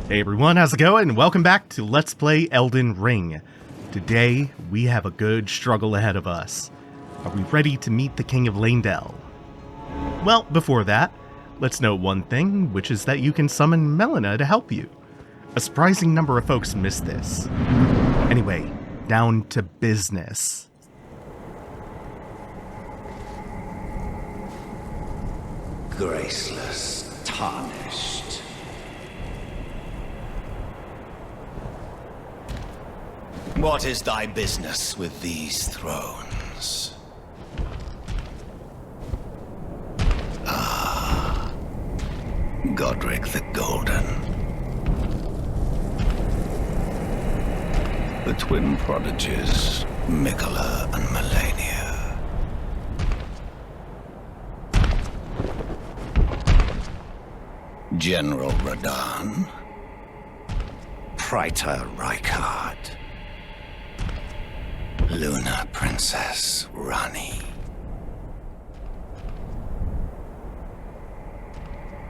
Hey everyone, how's it going? Welcome back to Let's Play Elden Ring. Today, we have a good struggle ahead of us. Are we ready to meet the King of Leyndell? Well, before that, let's note one thing, which is that you can summon Melina to help you. A surprising number of folks missed this. Anyway, down to business. Graceless, tarnished. What is thy business with these thrones? Ah, Godric the Golden. The twin prodigies, Mikola and Melania. General Radahn. Praetor Rykard. Luna Princess Rani.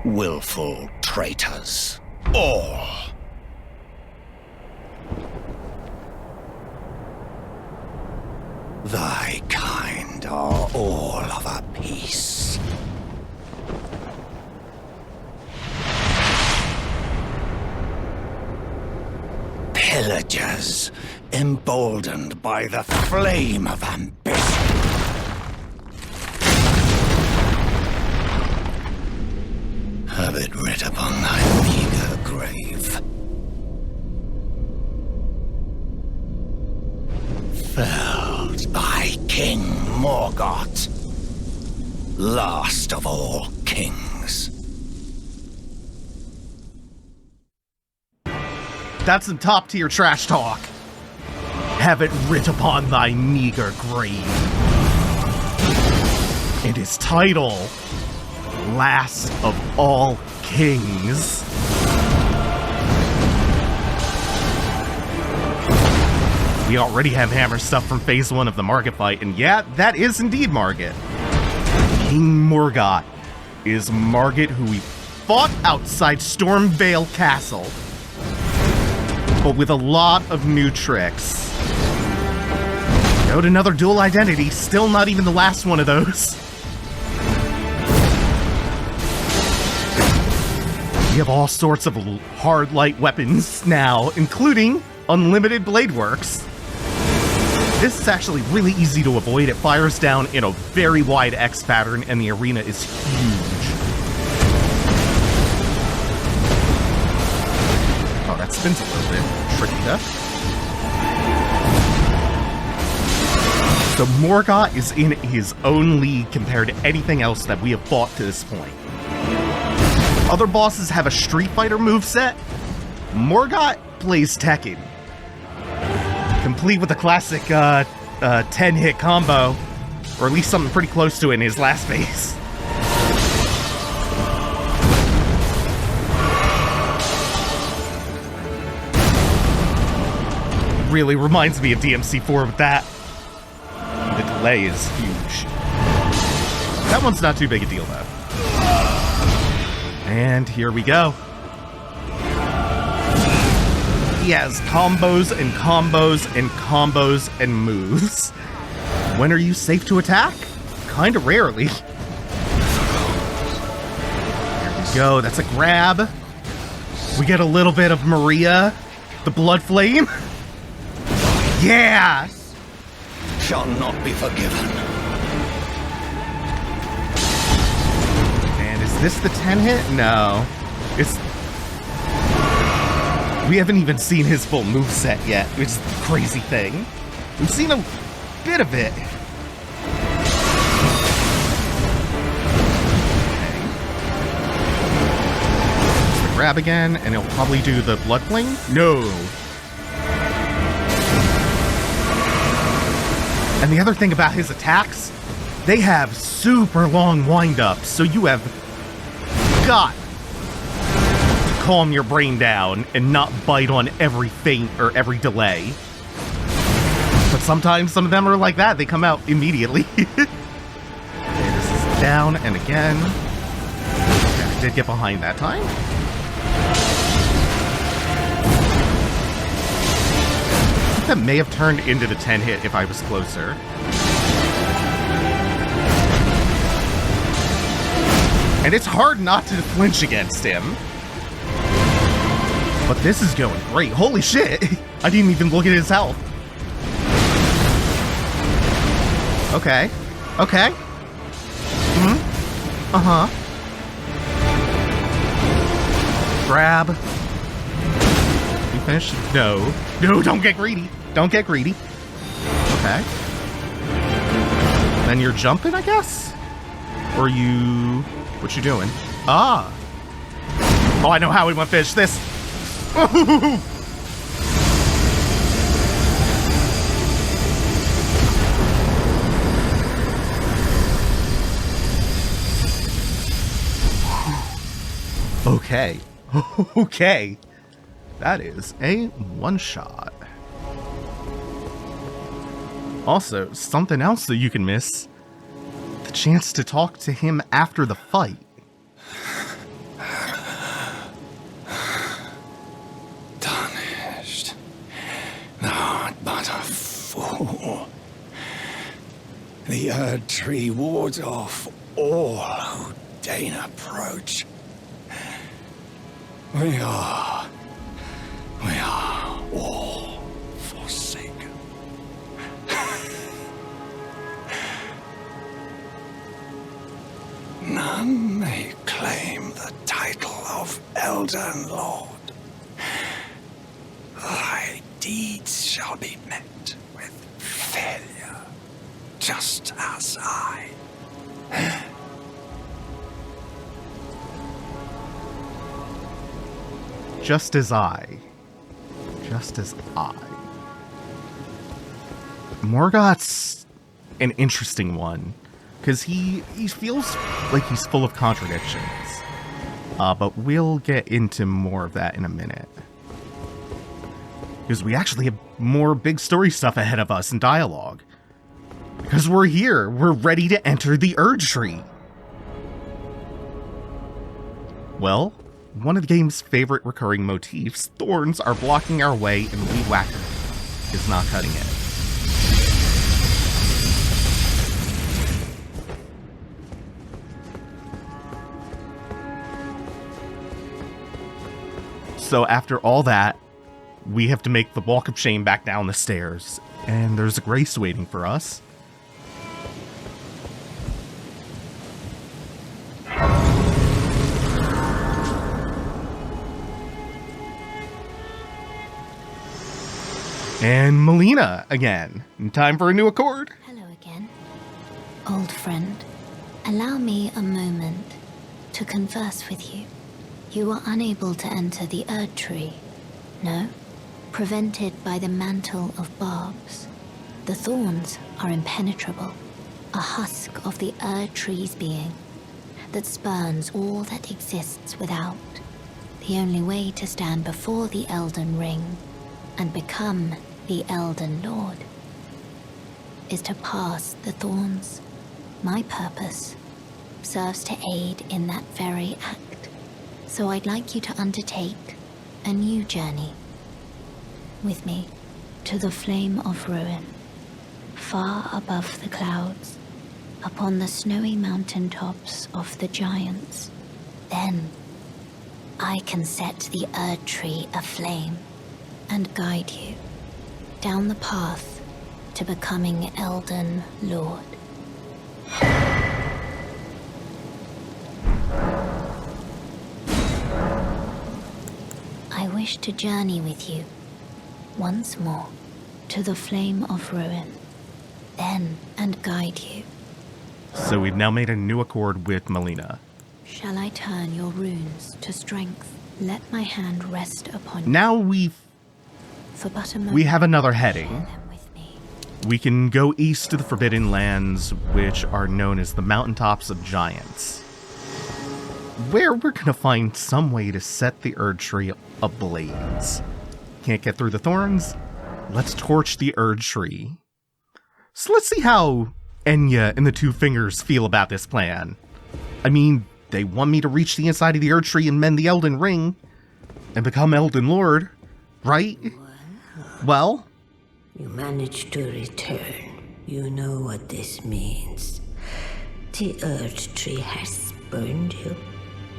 Willful traitors, all. Thy kind are all of a piece. Pillagers, emboldened by the flame of ambition. Have it writ upon thy meager grave. Felled by King Morgott, last of all kings. That's some top-tier trash talk. Have it writ upon thy meager grave. And his title, Last of All Kings. We already have hammer stuff from phase 1 of the Margit fight, and yeah, that is indeed Margit. King Morgott is Margit who we fought outside Stormvale Castle, but with a lot of new tricks. Note another dual identity, still not even the last one of those. We have all sorts of hard light weapons now, including unlimited blade works. This is actually really easy to avoid. It fires down in a very wide X pattern, and the arena is huge. Oh, that spins a little bit tricky though. So Morgott is in his own league compared to anything else that we have fought to this point. Other bosses have a Street Fighter moveset. Morgott plays Tekken, complete with a classic 10-hit combo, or at least something pretty close to it in his last phase. Really reminds me of DMC4 with that. The delay is huge. That one's not too big a deal, though. And here we go. He has combos and combos and combos and moves. When are you safe to attack? Kinda rarely. There we go, that's a grab. We get a little bit of Maria, the Blood Flame. Yeah! Shall not be forgiven. And is this the 10 hit? No. It's... We haven't even seen his full moveset yet, which is the crazy thing. We've seen a bit of it. Okay. So grab again, and he'll probably do the Blood Flame? No. And the other thing about his attacks, they have super long wind-ups, so you have got to calm your brain down and not bite on every feint or every delay. But sometimes some of them are like that, they come out immediately. Okay, this is down and again. Okay, I did get behind that time. that may have turned into the 10 hit if I was closer. And it's hard not to flinch against him. But this is going great. Holy shit! I didn't even look at his health. Okay. Okay. Uh-huh. Grab. You finished? No. No, don't get greedy. Don't get greedy. Okay. Then you're jumping, I guess? Or you... What you doing? Ah. Oh, I know how we want to finish this. Okay. Okay. That is a one-shot. Also, something else that you can miss. The chance to talk to him after the fight. Tarnished. Thou art but a fool. The Erd Tree wards off all who deign approach. We are all forsaken. None may claim the title of Elden Lord. Thy deeds shall be met with failure, just as I. Just as I. Just as I. Morgoth's an interesting one, because he feels like he's full of contradictions. But we'll get into more of that in a minute. Because we actually have more big story stuff ahead of us in dialogue. Because we're here. We're ready to enter the Erd Tree. Well, one of the game's favorite recurring motifs, thorns, are blocking our way, and Weed Whacker is not cutting it. So after all that, we have to make the walk of shame back down the stairs, and there's a grace waiting for us. And Melina again. Time for a new accord. Hello again, old friend. Allow me a moment to converse with you. You were unable to enter the Erd Tree, no? Prevented by the mantle of barbs. The thorns are impenetrable, a husk of the Erd Tree's being that spurns all that exists without. The only way to stand before the Elden Ring and become the Elden Lord is to pass the thorns. My purpose serves to aid in that very act. So I'd like you to undertake a new journey with me to the Flame of Ruin, far above the clouds, upon the snowy mountaintops of the giants. Then I can set the Erd Tree aflame and guide you down the path to becoming Elden Lord. I wish to journey with you once more to the Flame of Ruin, then and guide you. So we've now made a new accord with Melina. Shall I turn your runes to strength? Let my hand rest upon you. Now For but a moment, we have another share heading. them with me. We can go east to the Forbidden Lands, which are known as the Mountaintops of Giants, where we're gonna find some way to set the Erd Tree ablaze. Can't get through the thorns? Let's torch the Erd Tree. So let's see how Enya and the Two Fingers feel about this plan. I mean, they want me to reach the inside of the Erd Tree and mend the Elden Ring and become Elden Lord, right? Well, You managed to return. You know what this means. The Earth Tree has spurned you.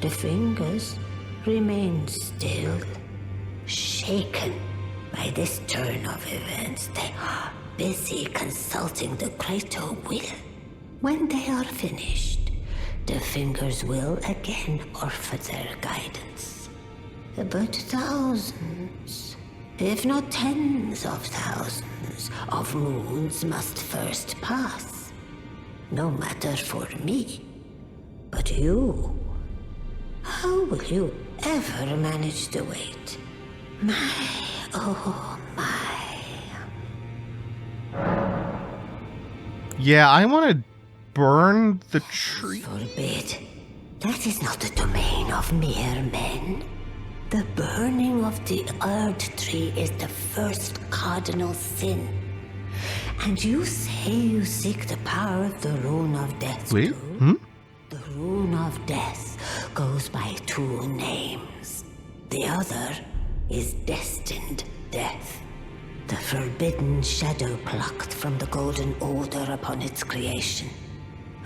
The fingers remain still, shaken by this turn of events. They are busy consulting the greater will. When they are finished, the fingers will again offer their guidance. But thousands, if not tens of thousands, of moons must first pass. No matter for me, but you. How will you ever manage to wait? My, oh my. Yeah, I want to burn the tree. Forbid. That is not the domain of mere men. The burning of the Earth Tree is the first cardinal sin. And you say you seek the power of the Rune of Death Wait, too? The Rune of Death goes by two names. The other is Destined Death. The forbidden shadow plucked from the Golden Order upon its creation.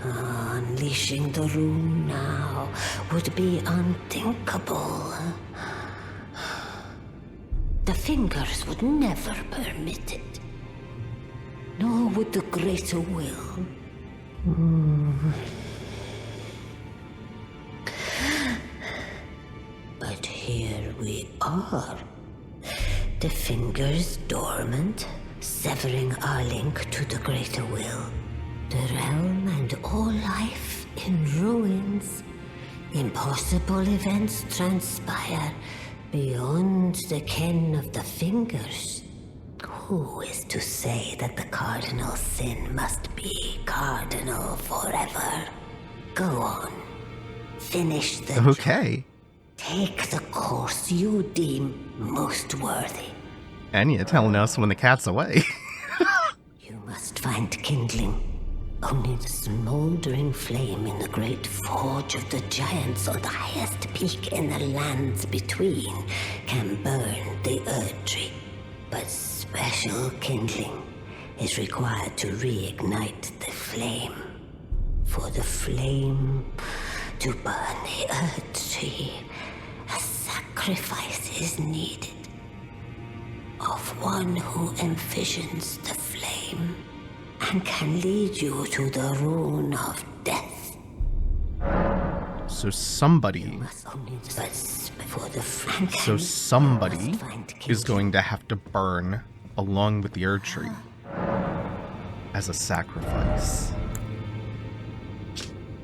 Unleashing the rune now would be unthinkable. The fingers would never permit it. Nor would the greater will. But here we are. The fingers dormant, severing our link to the greater will. The realm and all life in ruins. Impossible events transpire beyond the ken of the fingers. Who is to say that the cardinal sin must be cardinal forever? Go on. Finish the Okay. Take the course you deem most worthy. And you're telling us when the cat's away. You must find kindling. Only the smoldering flame in the great forge of the giants on the highest peak in the lands between can burn the Earth Tree. But special kindling is required to reignite the flame. For the flame to burn the Earth Tree, a sacrifice is needed. Of one who envisions the flame and can lead you to the Rune of Death. So somebody is going to have to burn along with the Earth Tree as a sacrifice.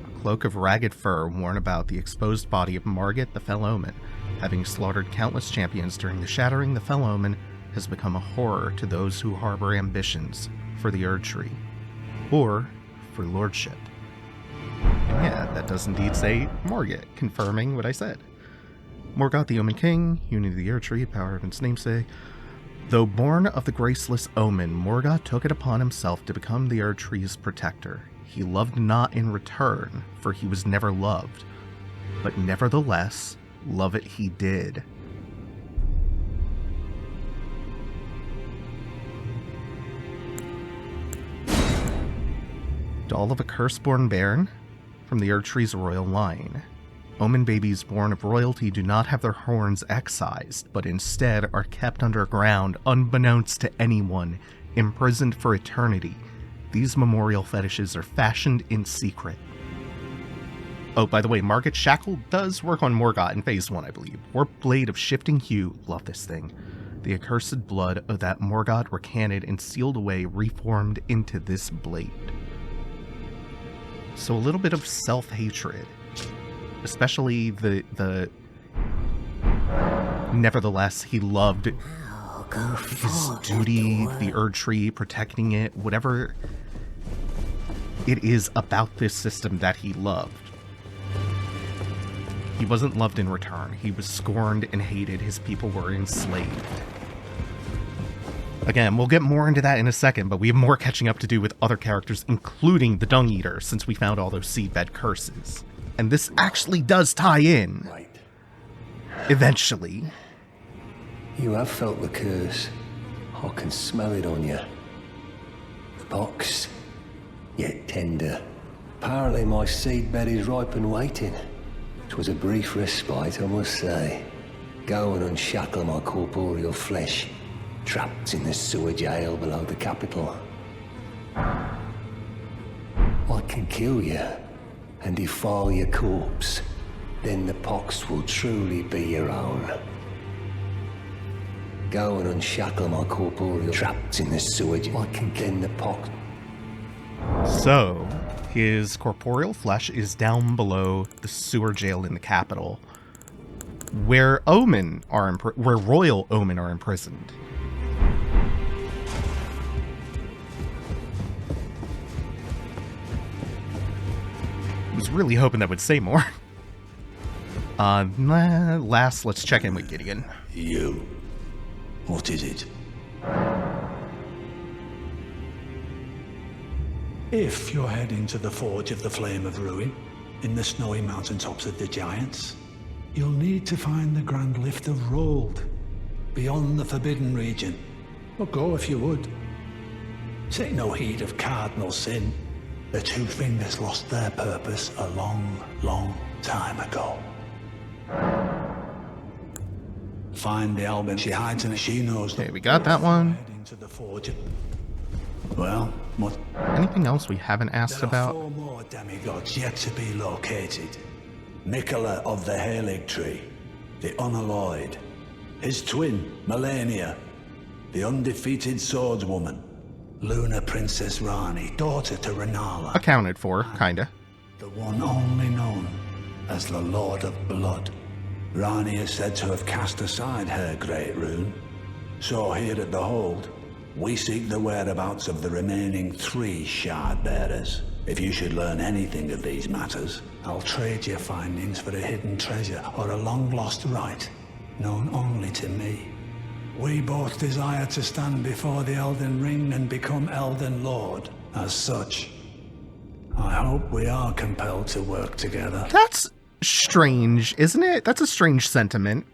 A cloak of ragged fur worn about the exposed body of Margit the Fell Omen. Having slaughtered countless champions during the Shattering, the Fell Omen has become a horror to those who harbor ambitions for the Earth Tree, or for lordship. And yeah, that does indeed say Margit, confirming what I said. Morgoth the Omen King, unity of the Earth Tree, power of its namesake. Though born of the graceless Omen, Morgoth took it upon himself to become the Earth Tree's protector. He loved not in return, for he was never loved, but nevertheless, love it he did. Doll of a curse-born baron from the Earth Tree's royal line. Omen babies born of royalty do not have their horns excised, but instead are kept underground, unbeknownst to anyone, imprisoned for eternity. These memorial fetishes are fashioned in secret. Oh, by the way, Margit Shackle does work on Morgoth in Phase 1, I believe. Warp Blade of Shifting Hue, love this thing. The accursed blood of that Morgoth recanted and sealed away, reformed into this blade. So a little bit of self-hatred, especially the nevertheless, he loved his duty, the Earth Tree, protecting it, whatever it is about this system that he loved. He wasn't loved in return. He was scorned and hated. His people were enslaved. Again, we'll get more into that in a second, but we have more catching up to do with other characters, including the Dung Eater, since we found all those seedbed curses. And this actually does tie in. Right. Eventually. You have felt the curse. I can smell it on you. The box, yet tender. Apparently my seedbed is ripe and waiting. 'Twas a brief respite, I must say. Go and unshackle my corporeal flesh, trapped in the sewer jail below the capital. I can kill you and defile your corpse. Then the pox will truly be your own. Go and unshackle my corporeal trapped in the sewer jail. I can get the pox. So, his corporeal flesh is down below the sewer jail in the capital, where where royal omen are imprisoned. I was really hoping that would say more. Last, let's check in with Gideon. You. What is it? If you're heading to the Forge of the Flame of Ruin, in the snowy mountaintops of the Giants, you'll need to find the Grand Lift of Rold, beyond the Forbidden Region. But go if you would. Take no heed of cardinal sin. The Two Fingers lost their purpose a long, long time ago. Find the album she hides in it. She knows. Okay, we got that one. Heading to the Forge. Well, what? Anything else we haven't asked There are about? 4 more demigods yet to be located. Nicola of the Halig Tree, the Unalloyed. His twin, Melania, the undefeated swordswoman. Luna Princess Rani, daughter to Renala. Accounted for, kinda. The one only known as the Lord of Blood. Rani is said to have cast aside her great rune. So here at the Hold, we seek the whereabouts of the remaining 3 shard bearers. If you should learn anything of these matters, I'll trade your findings for a hidden treasure or a long-lost right, known only to me. We both desire to stand before the Elden Ring and become Elden Lord. As such, I hope we are compelled to work together. That's strange, isn't it? That's a strange sentiment.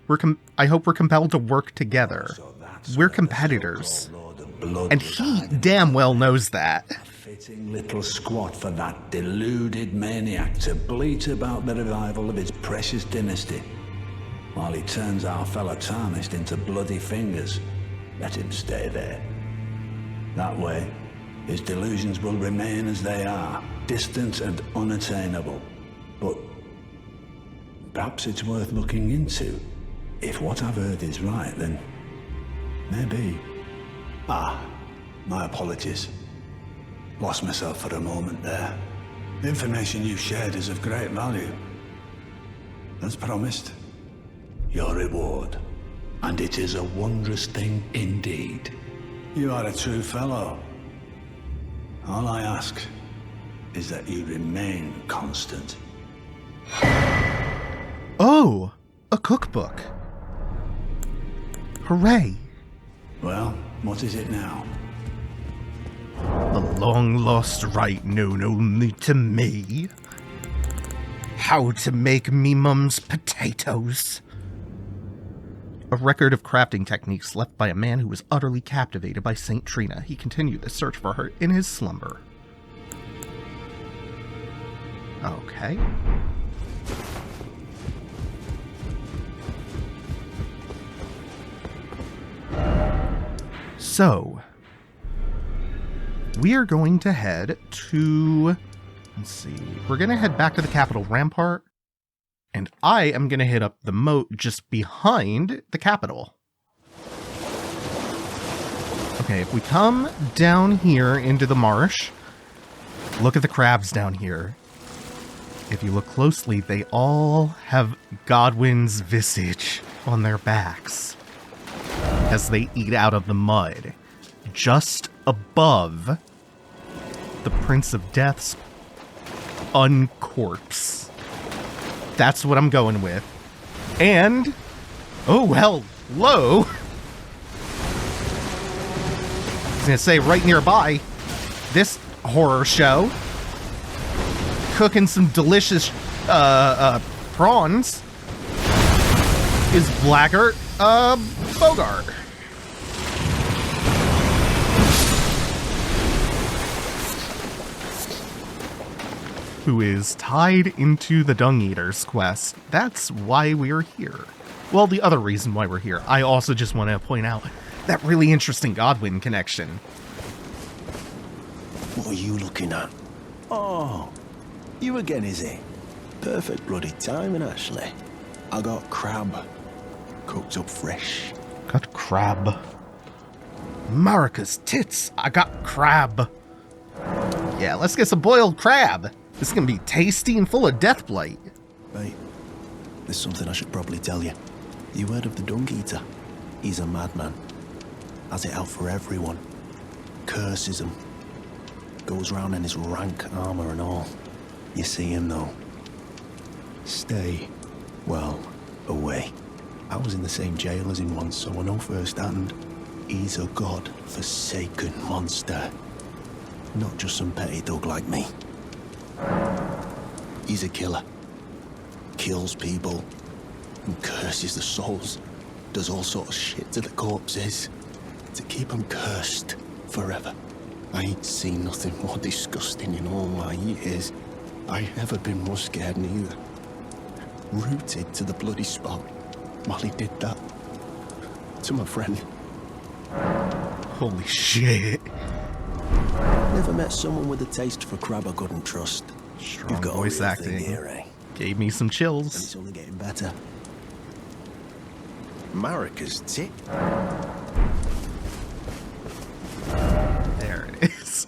I hope we're compelled to work together. So that's We're where the competitors. so-called Lord of Blood And he resides. damn well knows that. Fitting little squat for that deluded maniac to bleat about the revival of his precious dynasty, while he turns our fellow tarnished into bloody fingers. Let him stay there. That way, his delusions will remain as they are, distant and unattainable. But perhaps it's worth looking into. If what I've heard is right, then maybe. My apologies. Lost myself for a moment there. The information you've shared is of great value. As promised, your reward. And it is a wondrous thing indeed. You are a true fellow. All I ask is that you remain constant. Oh, a cookbook. Hooray. Well, what is it now? The long-lost right known only to me. How to make me mum's potatoes. A record of crafting techniques left by a man who was utterly captivated by Saint Trina. He continued the search for her in his slumber. Okay. So, we are going to head to, let's see, we're going to head back to the capital Rampart, and I am going to hit up the moat just behind the capital. Okay, if we come down here into the marsh, look at the crabs down here. If you look closely, they all have Godwin's visage on their backs as they eat out of the mud, just above the Prince of Death's uncorpse. That's what I'm going with. And, oh, well, hello. I was going to say, right nearby, this horror show, cooking some delicious prawns, is Blackguard Bogart. who is tied into the Dung Eater's quest. That's why we're here. Well, the other reason why we're here. I also just want to point out that really interesting Godwin connection. What are you looking at? Oh, you again, is it? Perfect bloody timing, actually. I got crab. Cooked up fresh. Got crab. Marika's tits! I got crab. Yeah, let's get some boiled crab. This is gonna be tasty and full of death blight. Wait, there's something I should probably tell you. You heard of the Dung Eater? He's a madman. Has it out for everyone. Curses them. Goes round in his rank armor and all. You see him though. Stay, well, away. I was in the same jail as him once, so I know firsthand. He's a god-forsaken monster. Not just some petty thug like me. He's a killer. Kills people. And curses the souls. Does all sorts of shit to the corpses. To keep them cursed forever. I ain't seen nothing more disgusting in all my years. I never been more scared neither. Rooted to the bloody spot while he did that. To my friend. Holy shit. Never met someone with a taste for crab I couldn't trust. Strong You've got voice a real acting. thing here, eh? Gave me some And chills. it's only getting better. Marika's tit. There it is.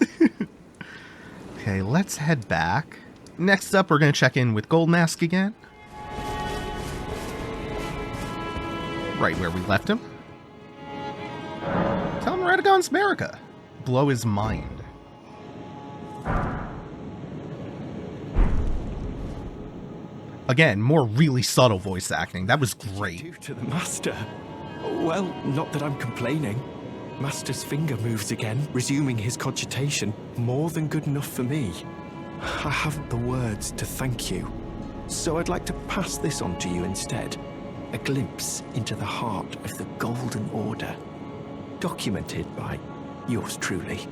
Okay, let's head back. Next up, we're going to check in with Goldmask again. Right where we left him. Tell him Radagon's Marika. Blow his mind. Again, more really subtle voice acting. That was great. Do to the Master? Well, not that I'm complaining. Master's finger moves again, resuming his cogitation. More than good enough for me. I haven't the words to thank you. So I'd like to pass this on to you instead. A glimpse into the heart of the Golden Order. Documented by yours truly.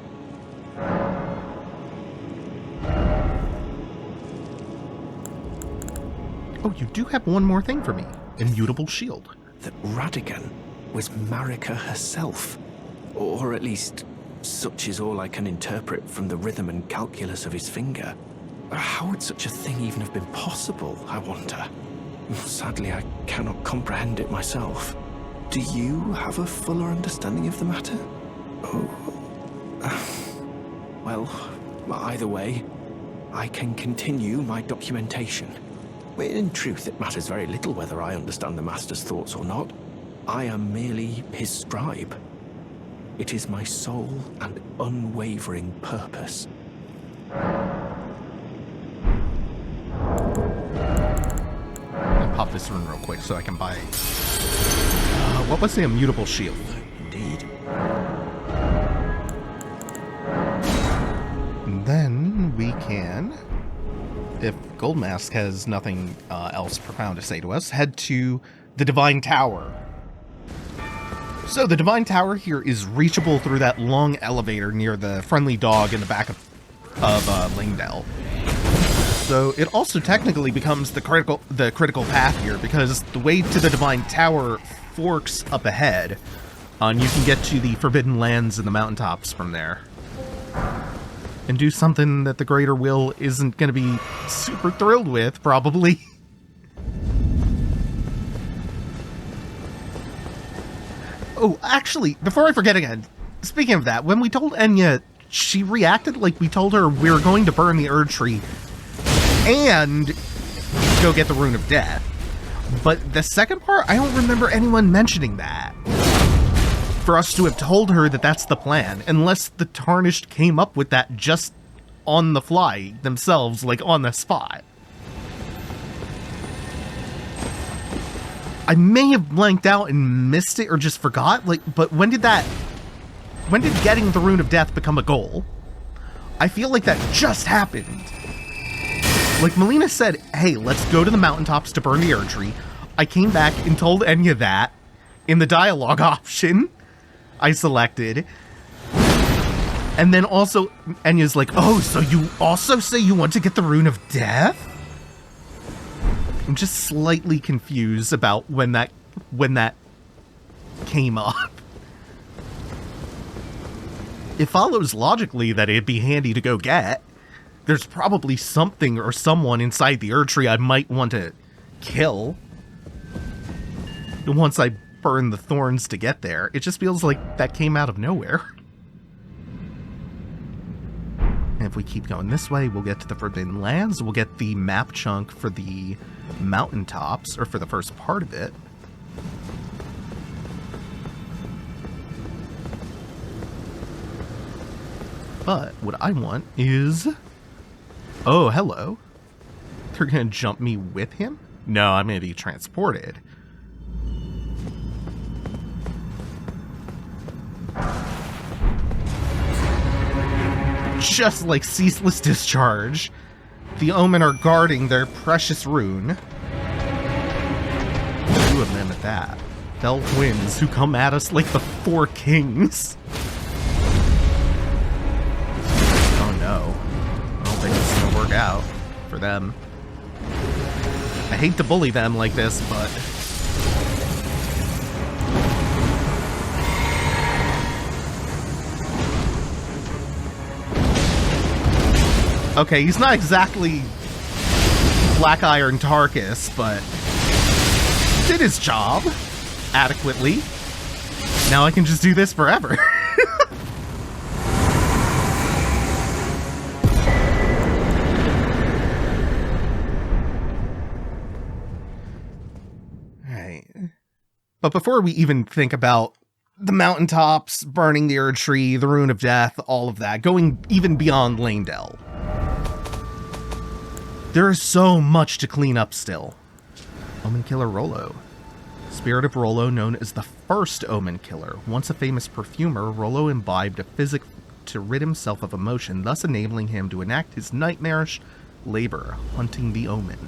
Oh, you do have one more thing for me. Immutable shield. That Radagon was Marika herself. Or at least, such is all I can interpret from the rhythm and calculus of his finger. How would such a thing even have been possible, I wonder? Sadly, I cannot comprehend it myself. Do you have a fuller understanding of the matter? Well, either way, I can continue my documentation. In truth, it matters very little whether I understand the Master's thoughts or not. I am merely his scribe. It is my sole and unwavering purpose. I'll pop this rune real quick so I can buy... what was the immutable shield? Indeed. And then we can, if Goldmask has nothing else profound to say to us, head to the Divine Tower. So the Divine Tower here is reachable through that long elevator near the friendly dog in the back of Leyndell. So it also technically becomes the critical path here, because the way to the Divine Tower forks up ahead, and you can get to the Forbidden Lands and the mountaintops from there. And do something that the Greater Will isn't going to be super thrilled with, probably. Oh, actually, before I forget again, speaking of that, when we told Enya, she reacted like we told her we were going to burn the Erd Tree and go get the Rune of Death. But the second part, I don't remember anyone mentioning that. For us to have told her that that's the plan, unless the Tarnished came up with that just on the fly themselves, like on the spot. I may have blanked out and missed it or just forgot, but when did getting the Rune of Death become a goal? I feel like that just happened. Like Melina said, hey, let's go to the mountaintops to burn the Erd Tree. I came back and told Enya that in the dialogue option I selected. And then also, Enya's like, oh, so you also say you want to get the Rune of Death? I'm just slightly confused about when that came up. It follows logically that it'd be handy to go get. There's probably something or someone inside the Erd Tree I might want to kill. Once I burn the thorns to get there, it just feels like that came out of nowhere. And if we keep going this way, we'll get to the Forbidden Lands. We'll get the map chunk for the mountaintops, or for the first part of it. But what I want is... Oh, hello. They're gonna jump me with him? No, I'm gonna be transported. Just like Ceaseless Discharge, the Omen are guarding their precious rune. Two of them at that. Fell twins who come at us like the Four Kings. Oh no. I don't think it's gonna work out for them. I hate to bully them like this, but... Okay, he's not exactly Black Iron Tarkus, but did his job adequately. Now I can just do this forever. Alright. But before we even think about the mountaintops, burning the Erd Tree, the Rune of Death, all of that, going even beyond Leyndell, there is so much to clean up still. Omen Killer Rollo. Spirit of Rollo, known as the first Omen Killer. Once a famous perfumer, Rollo imbibed a physic to rid himself of emotion, thus enabling him to enact his nightmarish labor, hunting the Omen.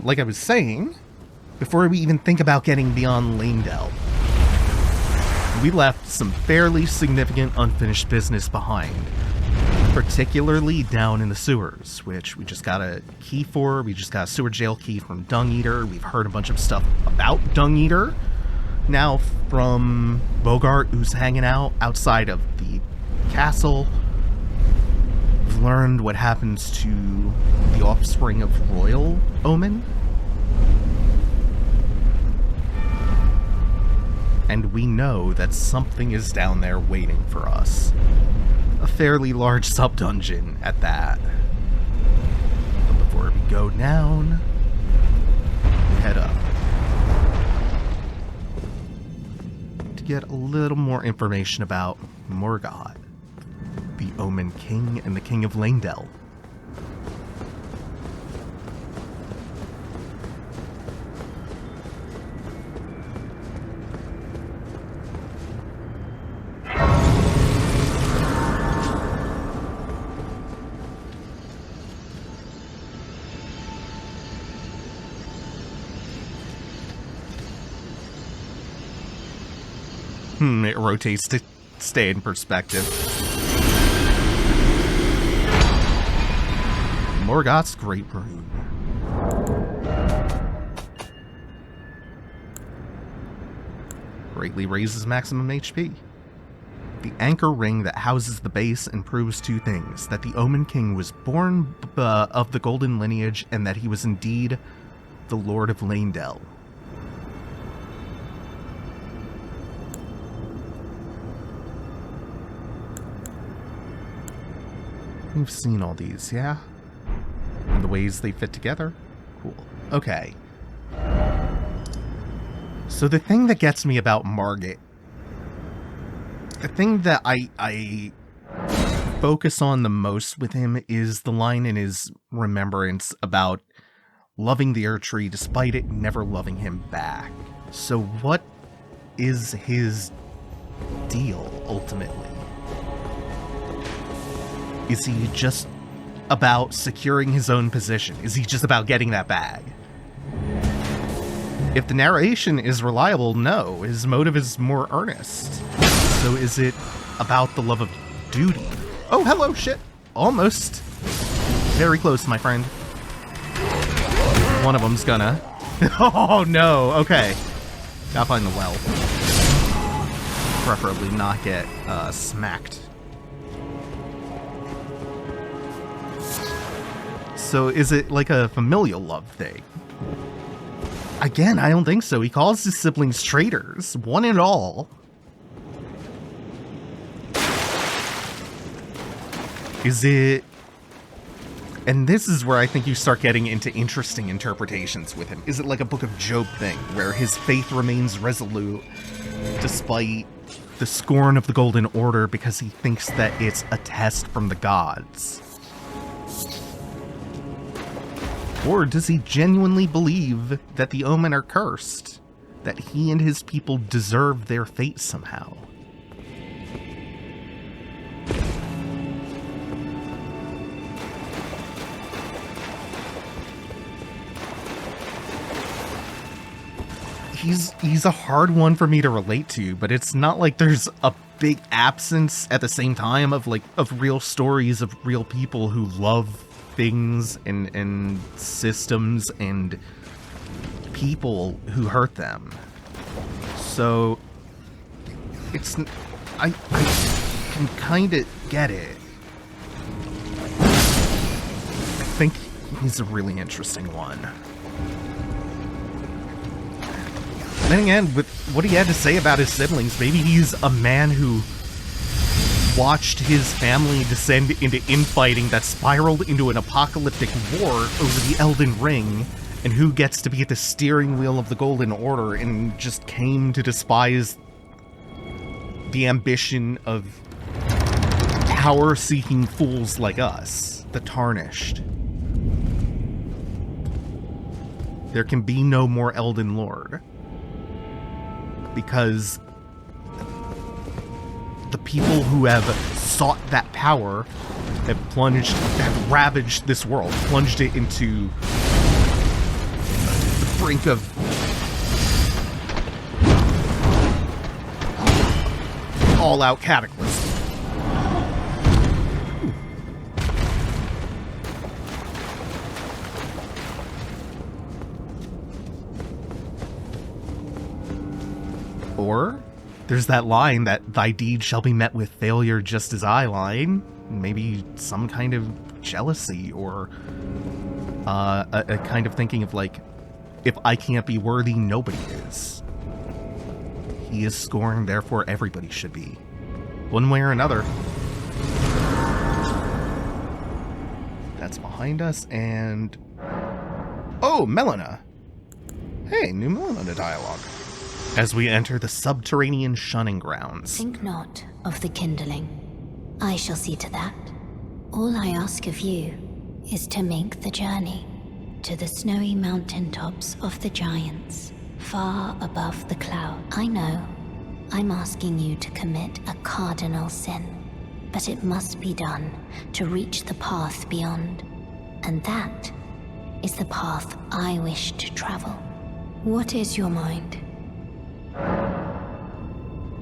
Like I was saying, before we even think about getting beyond Leyndell, we left some fairly significant unfinished business behind, particularly down in the sewers, which we just got a key for. We just got a sewer jail key from Dung Eater. We've heard a bunch of stuff about Dung Eater now from Bogart, who's hanging out outside of the castle. We've learned what happens to the offspring of Royal Omen. And we know that something is down there waiting for us. A fairly large sub-dungeon at that. But before we go down, we head up to get a little more information about Morgott, the Omen King and the King of Leyndell. It rotates to stay in perspective. Morgott's Great Rune. Greatly raises maximum HP. The anchor ring that houses the base and proves two things: that the Omen King was born of the golden lineage, and that he was indeed the Lord of Leyndell. We've seen all these, yeah? And the ways they fit together? Cool. Okay. So the thing that gets me about Margit, the thing that I focus on the most with him is the line in his remembrance about loving the Erd Tree despite it never loving him back. So what is his deal, ultimately? Is he just about securing his own position? Is he just about getting that bag? If the narration is reliable, no. His motive is more earnest. So is it about the love of duty? Oh, hello, shit. Almost. Very close, my friend. One of them's gonna... Oh, no. Okay. Gotta find the well. Preferably not get smacked. So is it like a familial love thing? Again, I don't think so. He calls his siblings traitors, one and all. Is it... And this is where I think you start getting into interesting interpretations with him. Is it like a Book of Job thing, where his faith remains resolute despite the scorn of the Golden Order because he thinks that it's a test from the gods? Or does he genuinely believe that the Omen are cursed? That he and his people deserve their fate somehow? He's a hard one for me to relate to, but it's not like there's a big absence at the same time of real stories of real people who love things and systems and people who hurt them. So it's... I can kind of get it. I think he's a really interesting one. Then again, with what he had to say about his siblings, maybe he's a man who watched his family descend into infighting that spiraled into an apocalyptic war over the Elden Ring, and who gets to be at the steering wheel of the Golden Order and just came to despise the ambition of power-seeking fools like us, the Tarnished. There can be no more Elden Lord. Because the people who have sought that power have ravaged this world, plunged it into the brink of all-out cataclysm. Or there's that line that thy deed shall be met with failure just as I line. Maybe some kind of jealousy or a kind of thinking of like, if I can't be worthy, nobody is. He is scorned, therefore everybody should be. One way or another. That's behind us, and... Oh, Melina! Hey, new Melina dialogue. As we enter the subterranean shunning grounds. Think not of the kindling. I shall see to that. All I ask of you is to make the journey to the snowy mountaintops of the giants, far above the cloud. I know I'm asking you to commit a cardinal sin, but it must be done to reach the path beyond. And that is the path I wish to travel. What is your mind?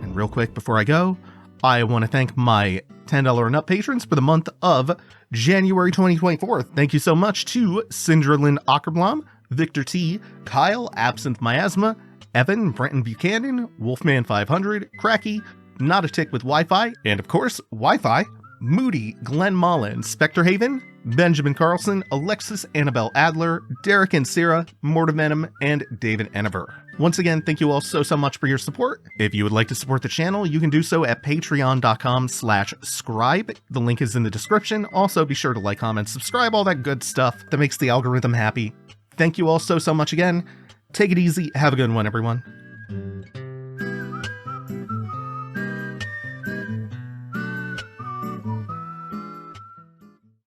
And real quick before I go, I want to thank my $10 and up patrons for the month of January 2024. Thank you so much to Cinderlyn Ackerblom, Victor T, Kyle, Absinthe Miasma, Evan, Brenton Buchanan, Wolfman500, Cracky, Not a Tick with Wi-Fi, and of course, Wi-Fi, Moody, Glenn Mullen, Spectre Haven, Benjamin Carlson, Alexis Annabelle Adler, Derek and Sarah, Mortivenom, and David Enever. Once again, thank you all so much for your support. If you would like to support the channel, you can do so at patreon.com/scribe. The link is in the description. Also, be sure to like, comment, subscribe, all that good stuff that makes the algorithm happy. Thank you all so much again. Take it easy. Have a good one, everyone.